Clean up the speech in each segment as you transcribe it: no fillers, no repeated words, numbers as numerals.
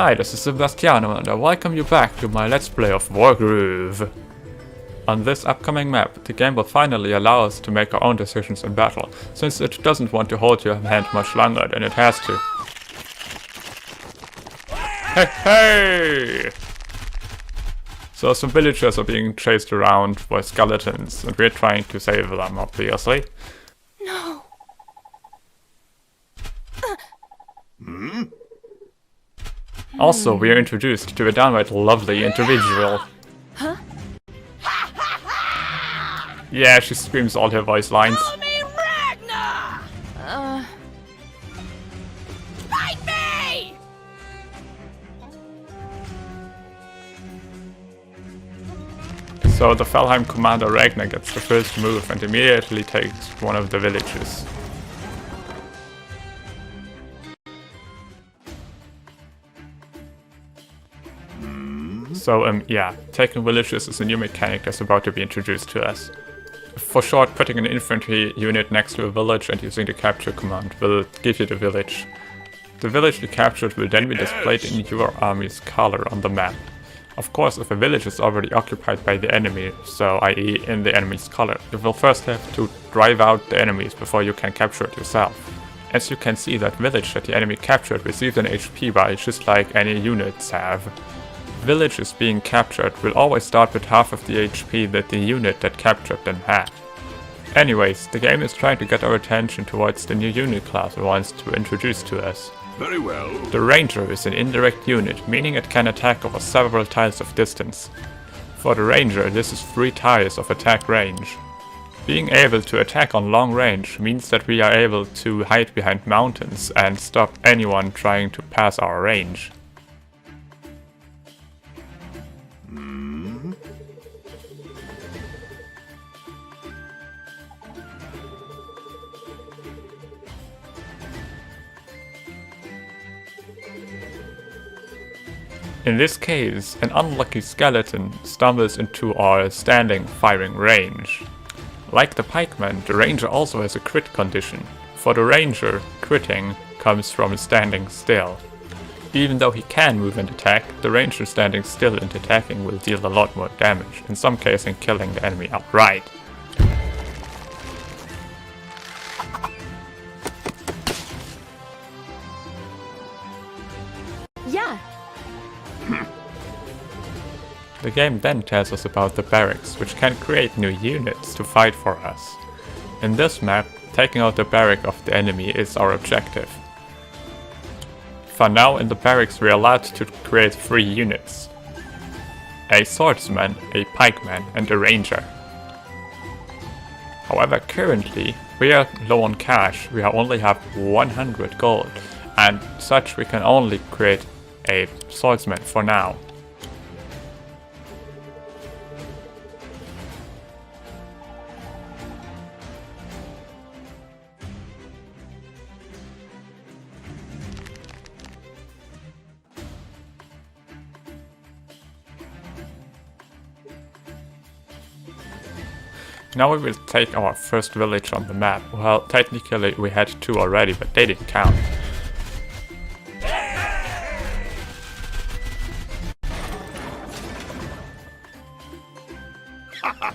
Hi, this is Sebastiano and I welcome you back to my Let's Play of Wargroove. On this upcoming map, the game will finally allow us to make our own decisions in battle, since it doesn't want to hold your hand much longer than it has to. Hey, hey! So some villagers are being chased around by skeletons, and we're trying to save them, obviously. No. Also, we are introduced to a downright lovely individual. Huh? Yeah, she screams all her voice lines. Call me Ragnar! Fight me! So the Felheim commander Ragnar gets the first move and immediately takes one of the villages. So yeah, taking villages is a new mechanic that's about to be introduced to us. For short, putting an infantry unit next to a village and using the capture command will give you the village. The village you captured will then be displayed in your army's color on the map. Of course, if a village is already occupied by the enemy, so i.e. in the enemy's color, you will first have to drive out the enemies before you can capture it yourself. As you can see, that village that the enemy captured received an HP bar just like any units have. Villages being captured will always start with half of the HP that the unit that captured them had. Anyways, the game is trying to get our attention towards the new unit class it wants to introduce to us. Very well. The Ranger is an indirect unit, meaning it can attack over several tiles of distance. For the Ranger, this is 3 tiles of attack range. Being able to attack on long range means that we are able to hide behind mountains and stop anyone trying to pass our range. In this case, an unlucky skeleton stumbles into our standing firing range. Like the pikeman, the ranger also has a crit condition. For the ranger, critting comes from standing still. Even though he can move and attack, the ranger standing still and attacking will deal a lot more damage, in some cases killing the enemy outright. Yeah. The game then tells us about the barracks, which can create new units to fight for us. In this map, taking out the barrack of the enemy is our objective. For now, in the barracks we are allowed to create 3 units. A swordsman, a pikeman and a ranger. However, currently we are low on cash, we only have 100 gold, and such we can only create a swordsman for now. Now we will take our first village on the map. Well, technically we had 2 already, but they didn't count.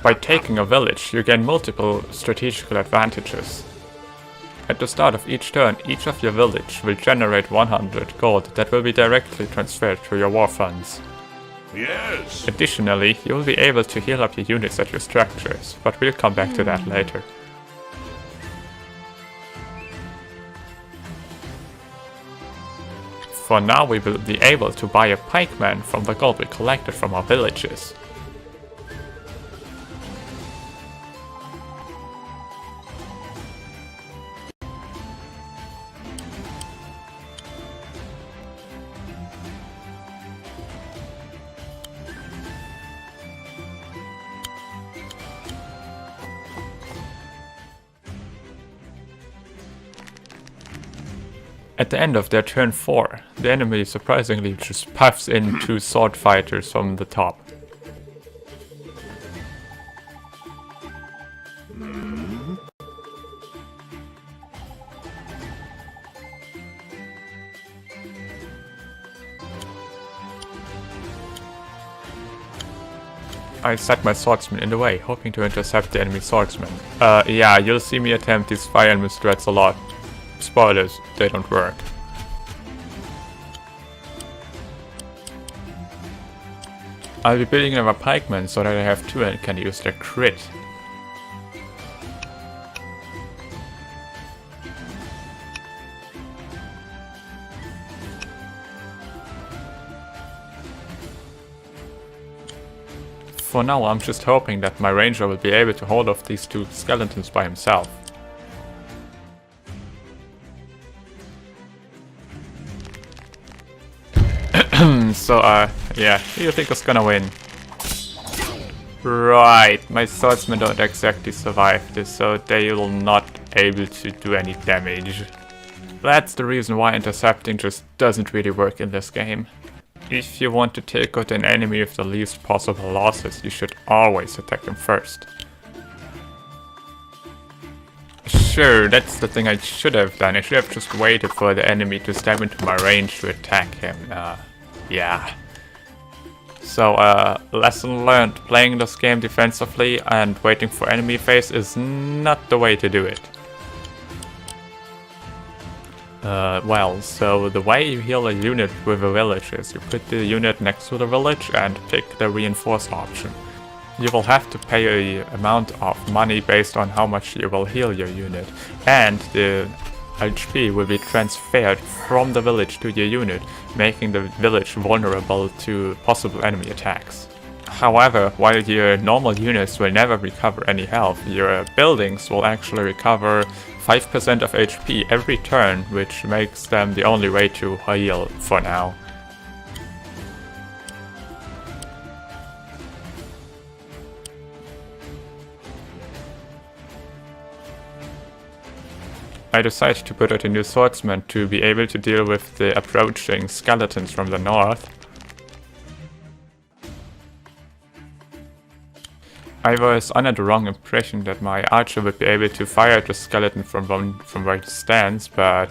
By taking a village, you gain multiple strategical advantages. At the start of each turn, each of your village will generate 100 gold that will be directly transferred to your war funds. Yes. Additionally, you will be able to heal up your units at your structures, but we'll come back to that later. For now, we will be able to buy a pikeman from the gold we collected from our villages. At the end of their turn 4, the enemy surprisingly just puffs in 2 sword fighters from the top. I set my swordsman in the way, hoping to intercept the enemy swordsman. Yeah, you'll see me attempt these Fire Emblem strats a lot. Spoilers, they don't work. I'll be building another pikeman so that I have two and can use their crit. For now, I'm just hoping that my ranger will be able to hold off these two skeletons by himself. So, yeah, who do you think is gonna win? Right, my swordsmen don't exactly survive this, so they will not able to do any damage. That's the reason why intercepting just doesn't really work in this game. If you want to take out an enemy with the least possible losses, you should always attack them first. Sure, that's the thing I should have done. I should have just waited for the enemy to step into my range to attack him. Yeah. So, lesson learned. Playing this game defensively and waiting for enemy phase is not the way to do it. Well, so the way you heal a unit with a village is you put the unit next to the village and pick the reinforce option. You will have to pay an amount of money based on how much you will heal your unit, and the HP will be transferred from the village to your unit, making the village vulnerable to possible enemy attacks. However, while your normal units will never recover any health, your buildings will actually recover 5% of HP every turn, which makes them the only way to heal for now. I decided to put out a new swordsman to be able to deal with the approaching skeletons from the north. I was under the wrong impression that my archer would be able to fire at the skeleton from where he stands, but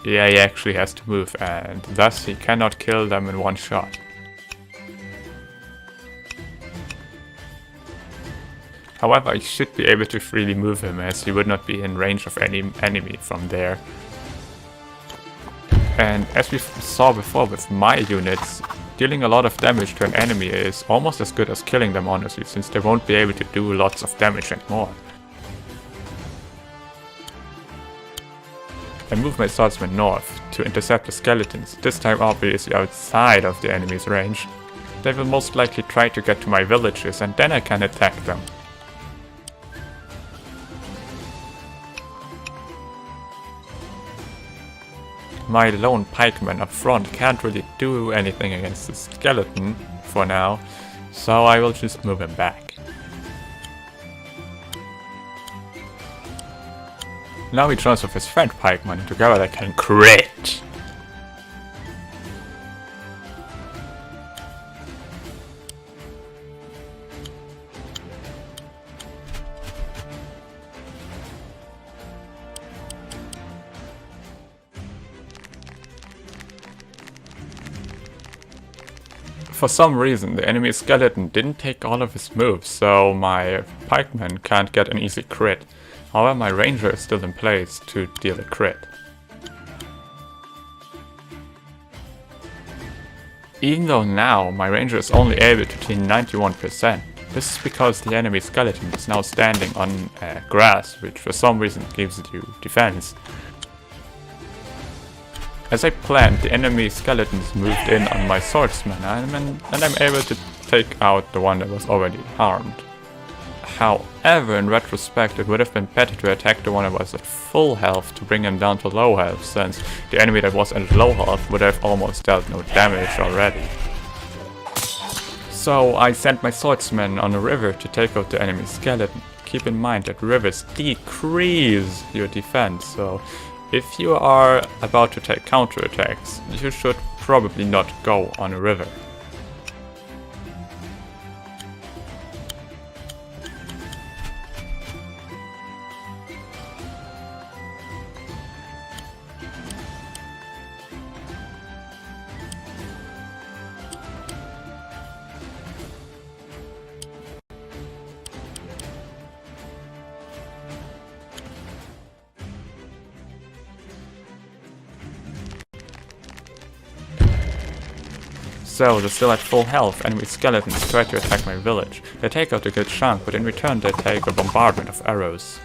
yeah, he actually has to move, and thus he cannot kill them in one shot. However, I should be able to freely move him, as he would not be in range of any enemy from there. And as we saw before with my units, dealing a lot of damage to an enemy is almost as good as killing them, honestly, since they won't be able to do lots of damage anymore. I move my swordsman north to intercept the skeletons, this time obviously outside of the enemy's range. They will most likely try to get to my villages, and then I can attack them. My lone pikeman up front can't really do anything against the skeleton for now, so I will just move him back. Now he joins with his friend pikeman, and together they can crit! For some reason, the enemy skeleton didn't take all of his moves, so my pikeman can't get an easy crit. However, my ranger is still in place to deal a crit. Even though now my ranger is only able to clean 91%, this is because the enemy skeleton is now standing on grass, which for some reason gives you defense. As I planned, the enemy skeletons moved in on my swordsman, and I'm able to take out the one that was already harmed. However, in retrospect, it would have been better to attack the one that was at full health to bring him down to low health, since the enemy that was at low health would have almost dealt no damage already. So I sent my swordsman on a river to take out the enemy skeleton. Keep in mind that rivers decrease your defense, so if you are about to take counterattacks, you should probably not go on a river. So, they're still at full health, enemy skeletons try to attack my village. They take out a good chunk, but in return they take a bombardment of arrows.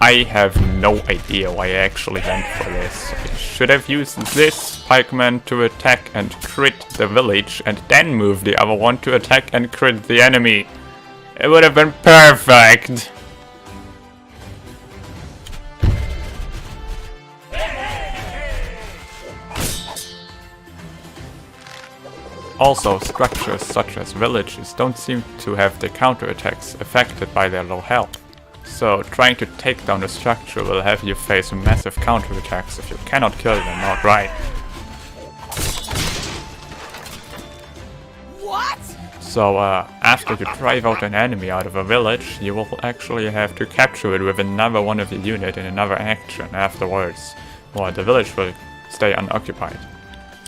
I have no idea why I actually went for this. I should have used this pikeman to attack and crit the village and then move the other one to attack and crit the enemy. It would have been perfect! Also, structures such as villages don't seem to have the counterattacks affected by their low health. So, trying to take down the structure will have you face massive counterattacks if you cannot kill them outright. What? So, after you drive out an enemy out of a village, you will actually have to capture it with another one of your unit in another action afterwards, or the village will stay unoccupied.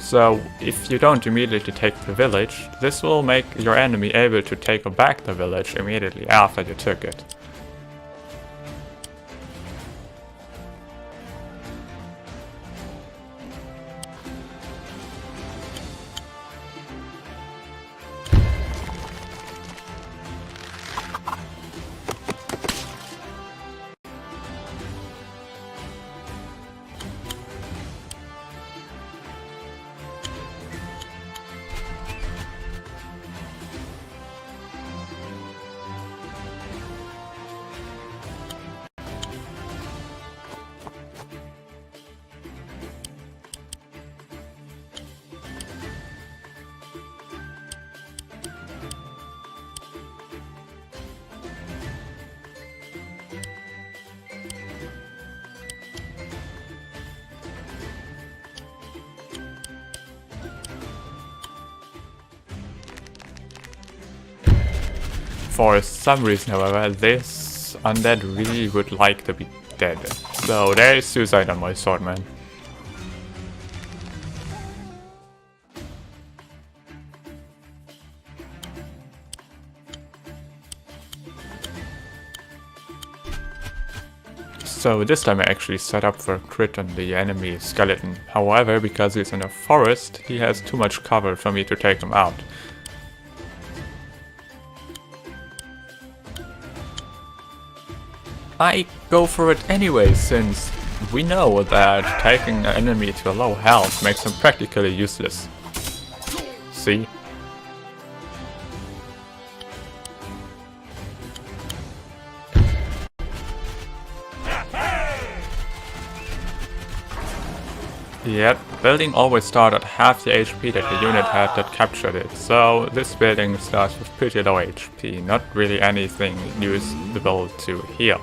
So, if you don't immediately take the village, this will make your enemy able to take back the village immediately after you took it. For some reason, however, this undead really would like to be dead. So there is suicide on my swordman. So this time I actually set up for a crit on the enemy skeleton. However, because he's in a forest, he has too much cover for me to take him out. I go for it anyway, since we know that taking an enemy to a low health makes him practically useless. See? Yep, building always started at half the HP that the unit had that captured it, so this building starts with pretty low HP, not really anything usable to heal.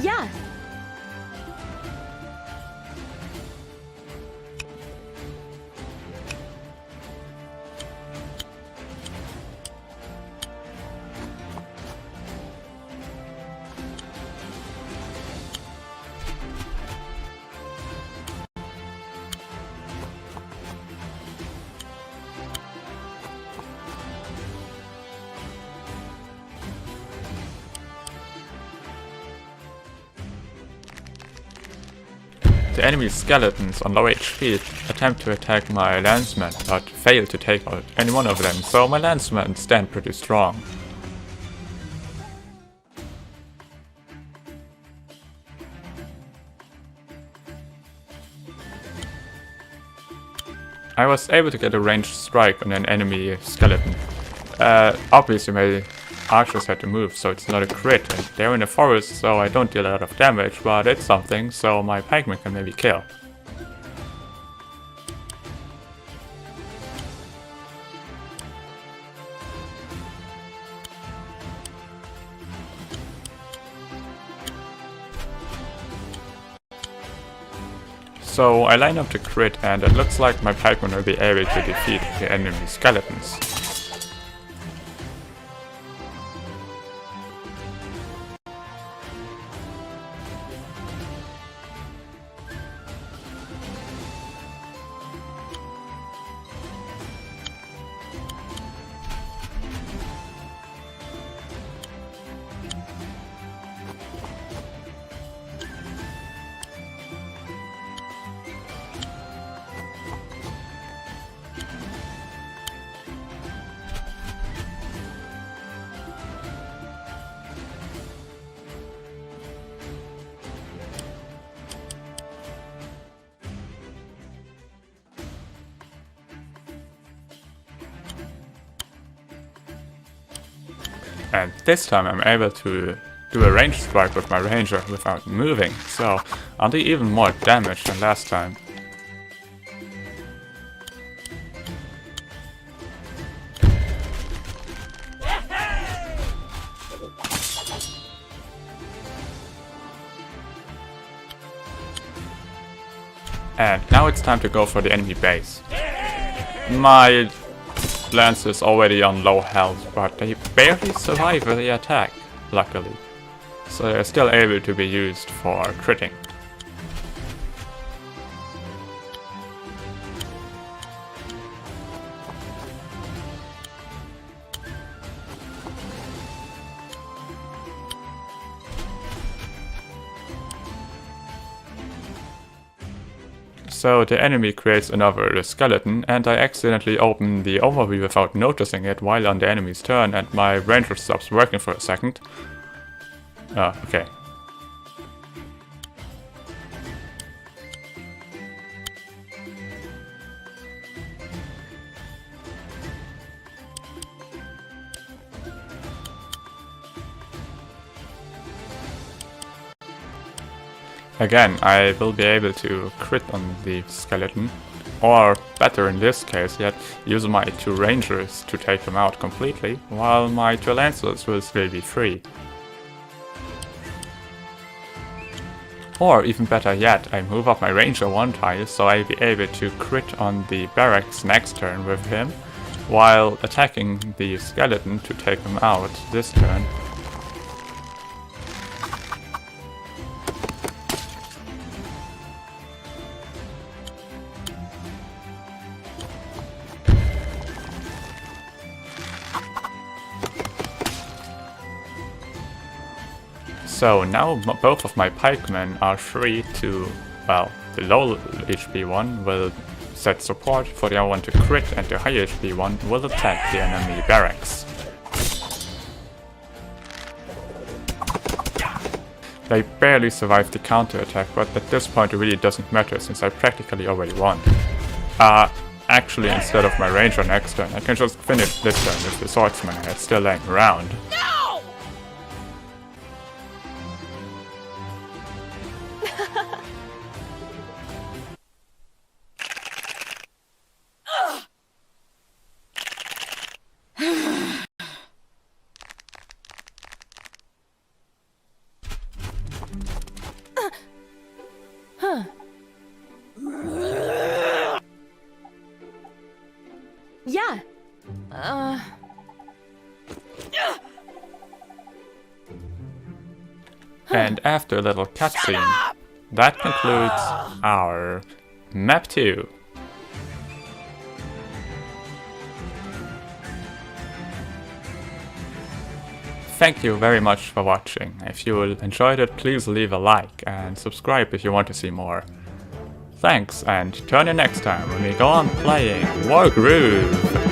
Yeah. The enemy skeletons on low HP attempt to attack my lancemen, but fail to take out any one of them, so my lancemen stand pretty strong. I was able to get a ranged strike on an enemy skeleton. Obviously my archers had to move, so it's not a crit, and they're in a forest, so I don't deal a lot of damage, but it's something, so my pikemen can maybe kill. So I line up to crit, and it looks like my pikeman will be able to defeat the enemy skeletons. And this time I'm able to do a range strike with my ranger without moving, so I'll do even more damage than last time. And now it's time to go for the enemy base. My lance is already on low health, but they barely survive the attack, luckily. So they're still able to be used for critting. So the enemy creates another skeleton, and I accidentally open the overview without noticing it while on the enemy's turn, and my ranger stops working for a second. Okay. Again, I will be able to crit on the skeleton, or better in this case yet, use my 2 rangers to take him out completely, while my 2 lancers will still be free. Or even better yet, I move up my ranger 1 tile so I'll be able to crit on the barracks next turn with him, while attacking the skeleton to take him out this turn. So now both of my pikemen are free to, well, the low HP one will set support for the other one to crit, and the high HP one will attack the enemy barracks. They barely survived the counterattack, but at this point it really doesn't matter since I practically already won. Actually, instead of my ranger next turn, I can just finish this turn with the swordsman I had still laying around. Yeah. And after a little cutscene, that concludes our map 2. Thank you very much for watching. If you enjoyed it, please leave a like and subscribe if you want to see more. Thanks, and tune in next time when we go on playing Wargroove.